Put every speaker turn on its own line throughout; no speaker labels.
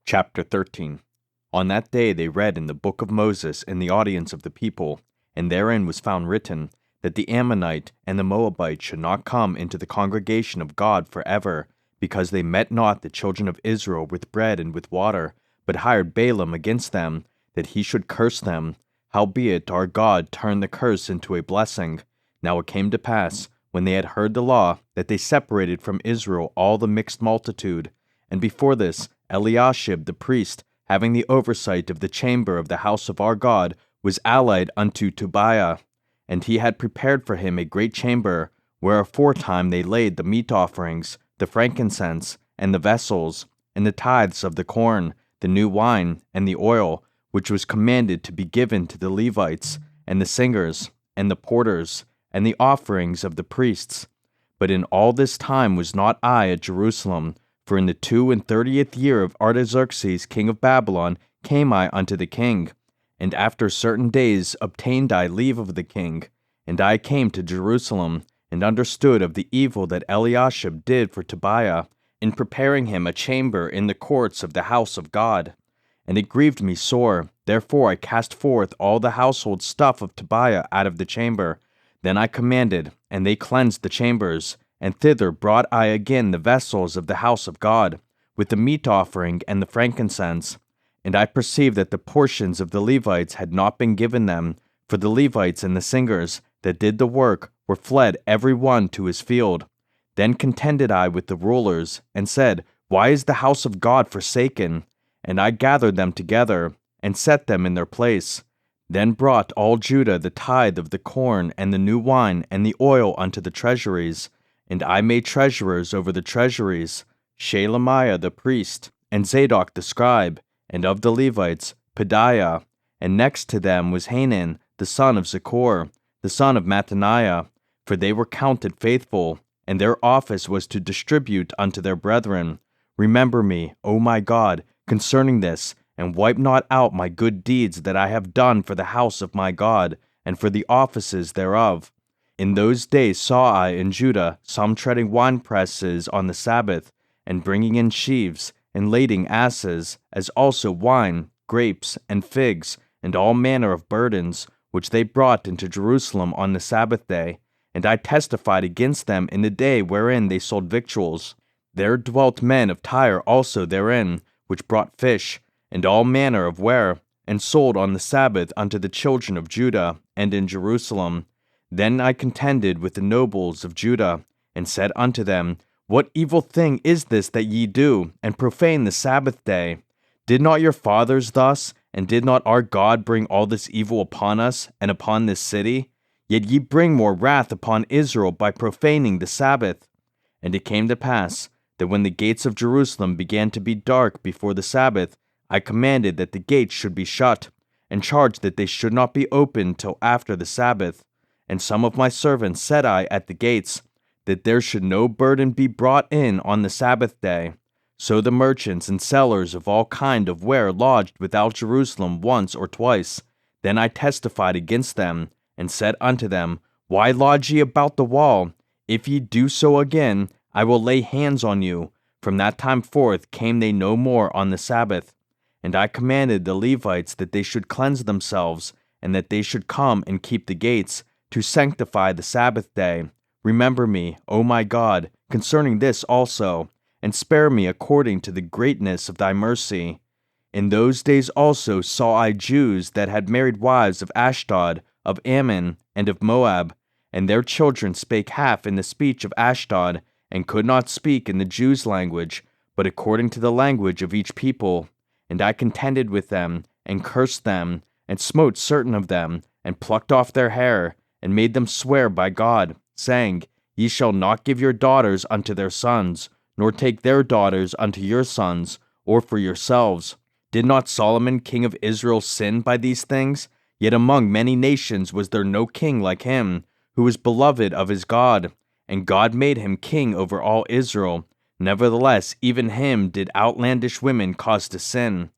Chapter 13. On that day they read in the book of Moses in the audience of the people, and therein was found written, that the Ammonite and the Moabite should not come into the congregation of God forever, because they met not the children of Israel with bread and with water, but hired Balaam against them, that he should curse them. Howbeit our God turned the curse into a blessing. Now it came to pass, when they had heard the law, that they separated from Israel all the mixed multitude. And before this, Eliashib the priest, having the oversight of the chamber of the house of our God, was allied unto Tobiah. And he had prepared for him a great chamber, where aforetime they laid the meat offerings, the frankincense, and the vessels, and the tithes of the corn, the new wine, and the oil, which was commanded to be given to the Levites, and the singers, and the porters, and the offerings of the priests. But in all this time was not I at Jerusalem, for in the 32nd year of Artaxerxes king of Babylon came I unto the king, and after certain days obtained I leave of the king. And I came to Jerusalem, and understood of the evil that Eliashib did for Tobiah, in preparing him a chamber in the courts of the house of God. And it grieved me sore, therefore I cast forth all the household stuff of Tobiah out of the chamber. Then I commanded, and they cleansed the chambers, and thither brought I again the vessels of the house of God, with the meat offering and the frankincense. And I perceived that the portions of the Levites had not been given them, for the Levites and the singers that did the work were fled every one to his field. Then contended I with the rulers, and said, Why is the house of God forsaken? And I gathered them together, and set them in their place. Then brought all Judah the tithe of the corn and the new wine and the oil unto the treasuries. And I made treasurers over the treasuries, Shelemiah the priest, and Zadok the scribe, and of the Levites, Pedaiah. And next to them was Hanan, the son of Zachor, the son of Mattaniah, for they were counted faithful, and their office was to distribute unto their brethren. Remember me, O my God, concerning this, and wipe not out my good deeds that I have done for the house of my God, and for the offices thereof. In those days saw I in Judah some treading winepresses on the Sabbath, and bringing in sheaves, and lading asses, as also wine, grapes, and figs, and all manner of burdens, which they brought into Jerusalem on the Sabbath day. And I testified against them in the day wherein they sold victuals. There dwelt men of Tyre also therein, which brought fish, and all manner of ware, and sold on the Sabbath unto the children of Judah, and in Jerusalem. Then I contended with the nobles of Judah, and said unto them, What evil thing is this that ye do, and profane the Sabbath day? Did not your fathers thus, and did not our God bring all this evil upon us, and upon this city? Yet ye bring more wrath upon Israel by profaning the Sabbath. And it came to pass, that when the gates of Jerusalem began to be dark before the Sabbath, I commanded that the gates should be shut, and charged that they should not be opened till after the Sabbath. And some of my servants set I at the gates, that there should no burden be brought in on the Sabbath day. So the merchants and sellers of all kind of ware lodged without Jerusalem once or twice. Then I testified against them, and said unto them, Why lodge ye about the wall? If ye do so again, I will lay hands on you. From that time forth came they no more on the Sabbath. And I commanded the Levites that they should cleanse themselves, and that they should come and keep the gates, to sanctify the Sabbath day. Remember me, O my God, concerning this also, and spare me according to the greatness of thy mercy. In those days also saw I Jews that had married wives of Ashdod, of Ammon, and of Moab, and their children spake half in the speech of Ashdod, and could not speak in the Jews' language, but according to the language of each people. And I contended with them, and cursed them, and smote certain of them, and plucked off their hair, and made them swear by God, saying, Ye shall not give your daughters unto their sons, nor take their daughters unto your sons, or for yourselves. Did not Solomon king of Israel sin by these things? Yet among many nations was there no king like him, who was beloved of his God, and God made him king over all Israel. Nevertheless, even him did outlandish women cause to sin.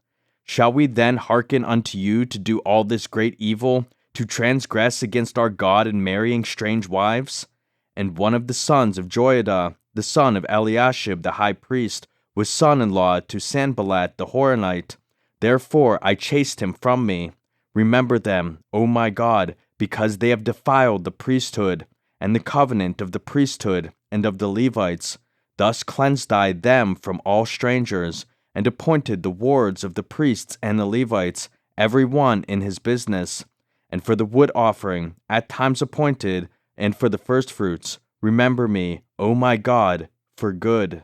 Shall we then hearken unto you to do all this great evil, to transgress against our God in marrying strange wives? And one of the sons of Joiada, the son of Eliashib the high priest, was son-in-law to Sanballat the Horonite. Therefore I chased him from me. Remember them, O my God, because they have defiled the priesthood, and the covenant of the priesthood and of the Levites. Thus cleansed I them from all strangers, and appointed the wards of the priests and the Levites, every one in his business. And for the wood offering, at times appointed, and for the firstfruits, remember me, O my God, for good.